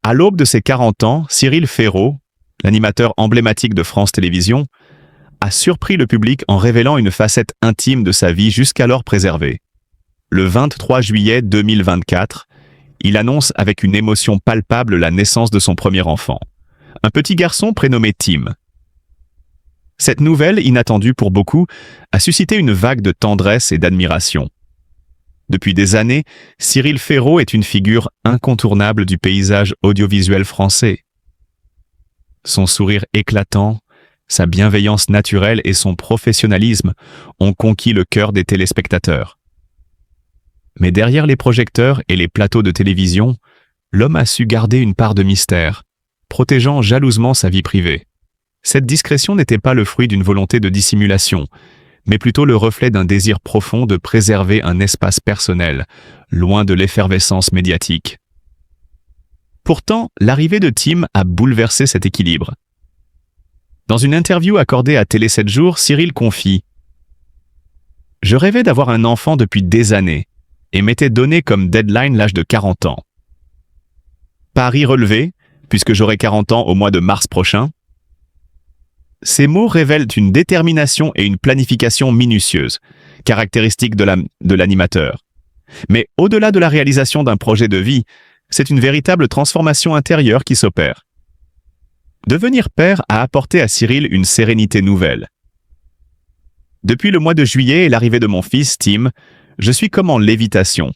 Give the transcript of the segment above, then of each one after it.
À l'aube de ses 40 ans, Cyril Ferraud, l'animateur emblématique de France Télévisions, a surpris le public en révélant une facette intime de sa vie jusqu'alors préservée. Le 23 juillet 2024, il annonce avec une émotion palpable la naissance de son premier enfant, un petit garçon prénommé Tim. Cette nouvelle, inattendue pour beaucoup, a suscité une vague de tendresse et d'admiration. Depuis des années, Cyril Ferraud est une figure incontournable du paysage audiovisuel français. Son sourire éclatant, sa bienveillance naturelle et son professionnalisme ont conquis le cœur des téléspectateurs. Mais derrière les projecteurs et les plateaux de télévision, l'homme a su garder une part de mystère, protégeant jalousement sa vie privée. Cette discrétion n'était pas le fruit d'une volonté de dissimulation, mais plutôt le reflet d'un désir profond de préserver un espace personnel, loin de l'effervescence médiatique. Pourtant, l'arrivée de Tim a bouleversé cet équilibre. Dans une interview accordée à Télé 7 jours, Cyril confie « Je rêvais d'avoir un enfant depuis des années et m'étais donné comme deadline l'âge de 40 ans. Pari relevé, puisque j'aurai 40 ans au mois de mars prochain. » Ces mots révèlent une détermination et une planification minutieuse, caractéristique de l'animateur. Mais au-delà de la réalisation d'un projet de vie, c'est une véritable transformation intérieure qui s'opère. Devenir père a apporté à Cyril une sérénité nouvelle. Depuis le mois de juillet et l'arrivée de mon fils, Tim, je suis comme en lévitation.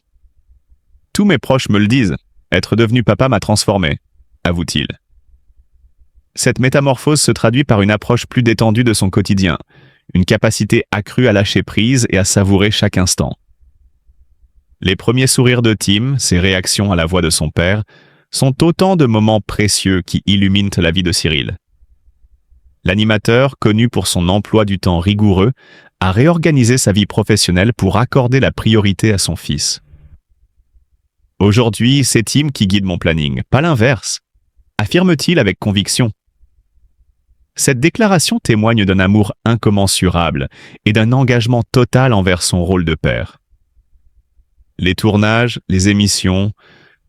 Tous mes proches me le disent, être devenu papa m'a transformé, avoue-t-il. Cette métamorphose se traduit par une approche plus détendue de son quotidien, une capacité accrue à lâcher prise et à savourer chaque instant. Les premiers sourires de Tim, ses réactions à la voix de son père, sont autant de moments précieux qui illuminent la vie de Cyril. L'animateur, connu pour son emploi du temps rigoureux, a réorganisé sa vie professionnelle pour accorder la priorité à son fils. Aujourd'hui, c'est Tim qui guide mon planning, pas l'inverse, affirme-t-il avec conviction. Cette déclaration témoigne d'un amour incommensurable et d'un engagement total envers son rôle de père. Les tournages, les émissions,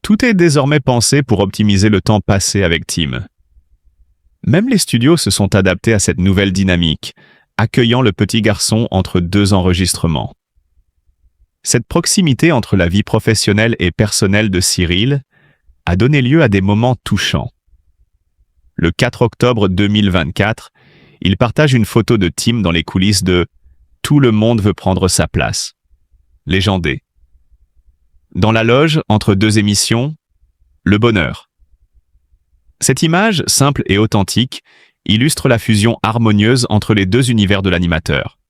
tout est désormais pensé pour optimiser le temps passé avec Tim. Même les studios se sont adaptés à cette nouvelle dynamique, accueillant le petit garçon entre deux enregistrements. Cette proximité entre la vie professionnelle et personnelle de Cyril a donné lieu à des moments touchants. Le 4 octobre 2024, il partage une photo de Tim dans les coulisses de « Tout le monde veut prendre sa place », légendé. Dans la loge, entre deux émissions, le bonheur. Cette image, simple et authentique, illustre la fusion harmonieuse entre les deux univers de l'animateur.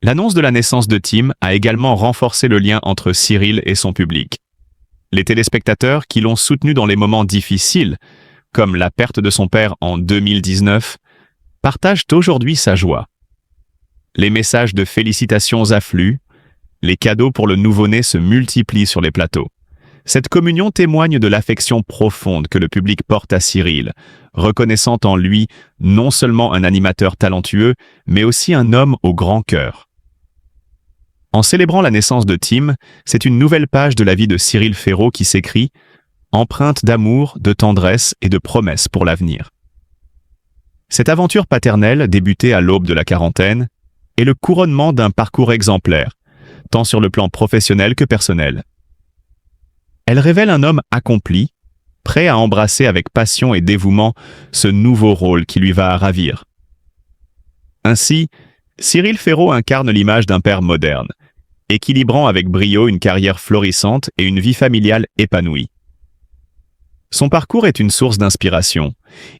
L'annonce de la naissance de Tim a également renforcé le lien entre Cyril et son public. Les téléspectateurs qui l'ont soutenu dans les moments difficiles, comme la perte de son père en 2019, partagent aujourd'hui sa joie. Les messages de félicitations affluent, les cadeaux pour le nouveau-né se multiplient sur les plateaux. Cette communion témoigne de l'affection profonde que le public porte à Cyril, reconnaissant en lui non seulement un animateur talentueux, mais aussi un homme au grand cœur. En célébrant la naissance de Tim, c'est une nouvelle page de la vie de Cyril Ferraud qui s'écrit, empreinte d'amour, de tendresse et de promesses pour l'avenir. Cette aventure paternelle, débutée à l'aube de la quarantaine, est le couronnement d'un parcours exemplaire, tant sur le plan professionnel que personnel. Elle révèle un homme accompli, prêt à embrasser avec passion et dévouement ce nouveau rôle qui lui va ravir. Ainsi, Cyril Ferraud incarne l'image d'un père moderne, équilibrant avec brio une carrière florissante et une vie familiale épanouie. Son parcours est une source d'inspiration,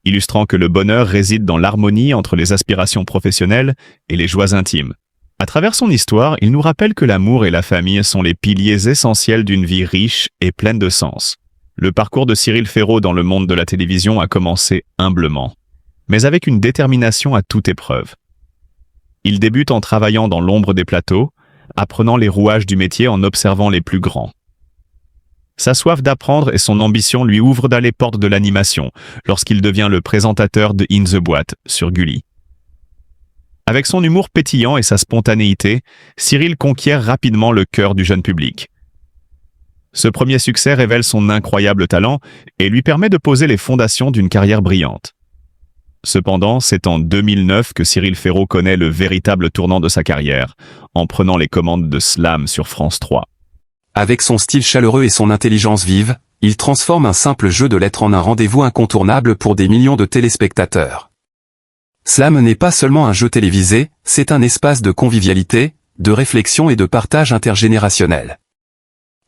illustrant que le bonheur réside dans l'harmonie entre les aspirations professionnelles et les joies intimes. À travers son histoire, il nous rappelle que l'amour et la famille sont les piliers essentiels d'une vie riche et pleine de sens. Le parcours de Cyril Ferraud dans le monde de la télévision a commencé humblement, mais avec une détermination à toute épreuve. Il débute en travaillant dans l'ombre des plateaux, apprenant les rouages du métier en observant les plus grands. Sa soif d'apprendre et son ambition lui ouvrent les portes de l'animation lorsqu'il devient le présentateur de In the Boîte sur Gulli. Avec son humour pétillant et sa spontanéité, Cyril conquiert rapidement le cœur du jeune public. Ce premier succès révèle son incroyable talent et lui permet de poser les fondations d'une carrière brillante. Cependant, c'est en 2009 que Cyril Ferraud connaît le véritable tournant de sa carrière, en prenant les commandes de Slam sur France 3. Avec son style chaleureux et son intelligence vive, il transforme un simple jeu de lettres en un rendez-vous incontournable pour des millions de téléspectateurs. Slam n'est pas seulement un jeu télévisé, c'est un espace de convivialité, de réflexion et de partage intergénérationnel.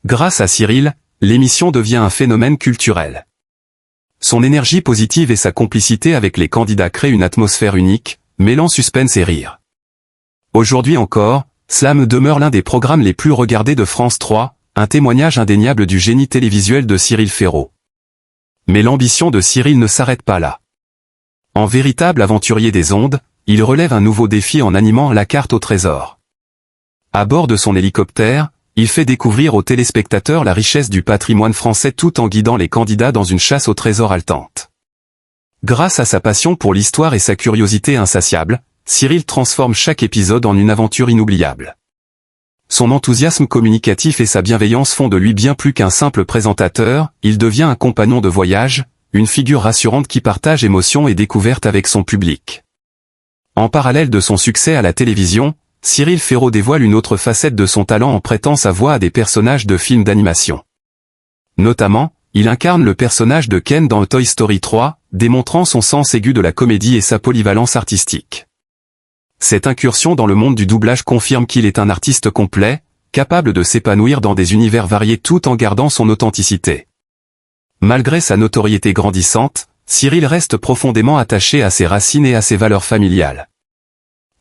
Grâce à Cyril, l'émission devient un phénomène culturel. Son énergie positive et sa complicité avec les candidats créent une atmosphère unique, mêlant suspense et rire. Aujourd'hui encore, Slam demeure l'un des programmes les plus regardés de France 3, un témoignage indéniable du génie télévisuel de Cyril Ferraud. Mais l'ambition de Cyril ne s'arrête pas là. En véritable aventurier des ondes, il relève un nouveau défi en animant la carte au trésor. À bord de son hélicoptère, il fait découvrir aux téléspectateurs la richesse du patrimoine français tout en guidant les candidats dans une chasse au trésor haletante. Grâce à sa passion pour l'histoire et sa curiosité insatiable, Cyril transforme chaque épisode en une aventure inoubliable. Son enthousiasme communicatif et sa bienveillance font de lui bien plus qu'un simple présentateur, il devient un compagnon de voyage, une figure rassurante qui partage émotions et découvertes avec son public. En parallèle de son succès à la télévision, Cyril Ferraud dévoile une autre facette de son talent en prêtant sa voix à des personnages de films d'animation. Notamment, il incarne le personnage de Ken dans Toy Story 3, démontrant son sens aigu de la comédie et sa polyvalence artistique. Cette incursion dans le monde du doublage confirme qu'il est un artiste complet, capable de s'épanouir dans des univers variés tout en gardant son authenticité. Malgré sa notoriété grandissante, Cyril reste profondément attaché à ses racines et à ses valeurs familiales.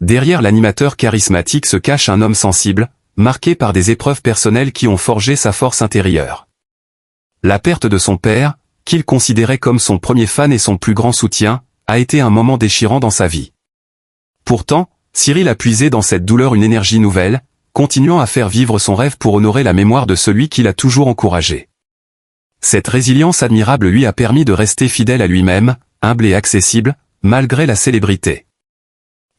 Derrière l'animateur charismatique se cache un homme sensible, marqué par des épreuves personnelles qui ont forgé sa force intérieure. La perte de son père, qu'il considérait comme son premier fan et son plus grand soutien, a été un moment déchirant dans sa vie. Pourtant, Cyril a puisé dans cette douleur une énergie nouvelle, continuant à faire vivre son rêve pour honorer la mémoire de celui qui l'a toujours encouragé. Cette résilience admirable lui a permis de rester fidèle à lui-même, humble et accessible, malgré la célébrité.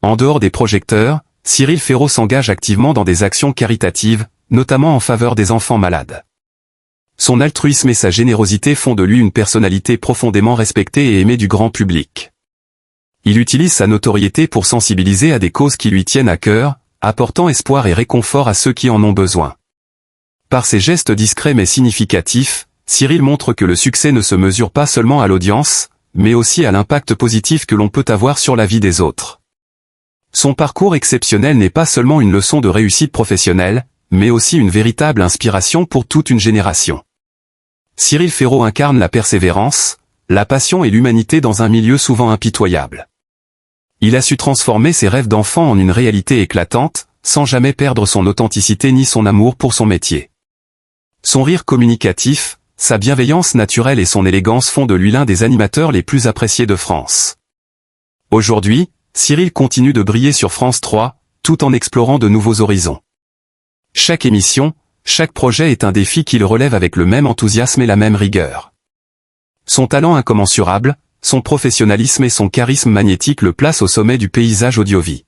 En dehors des projecteurs, Cyril Ferraud s'engage activement dans des actions caritatives, notamment en faveur des enfants malades. Son altruisme et sa générosité font de lui une personnalité profondément respectée et aimée du grand public. Il utilise sa notoriété pour sensibiliser à des causes qui lui tiennent à cœur, apportant espoir et réconfort à ceux qui en ont besoin. Par ses gestes discrets mais significatifs, Cyril montre que le succès ne se mesure pas seulement à l'audience, mais aussi à l'impact positif que l'on peut avoir sur la vie des autres. Son parcours exceptionnel n'est pas seulement une leçon de réussite professionnelle, mais aussi une véritable inspiration pour toute une génération. Cyril Ferraud incarne la persévérance, la passion et l'humanité dans un milieu souvent impitoyable. Il a su transformer ses rêves d'enfant en une réalité éclatante, sans jamais perdre son authenticité ni son amour pour son métier. Son rire communicatif, sa bienveillance naturelle et son élégance font de lui l'un des animateurs les plus appréciés de France. Aujourd'hui, Cyril continue de briller sur France 3, tout en explorant de nouveaux horizons. Chaque émission, chaque projet est un défi qu'il relève avec le même enthousiasme et la même rigueur. Son talent incommensurable, son professionnalisme et son charisme magnétique le placent au sommet du paysage audiovisuel.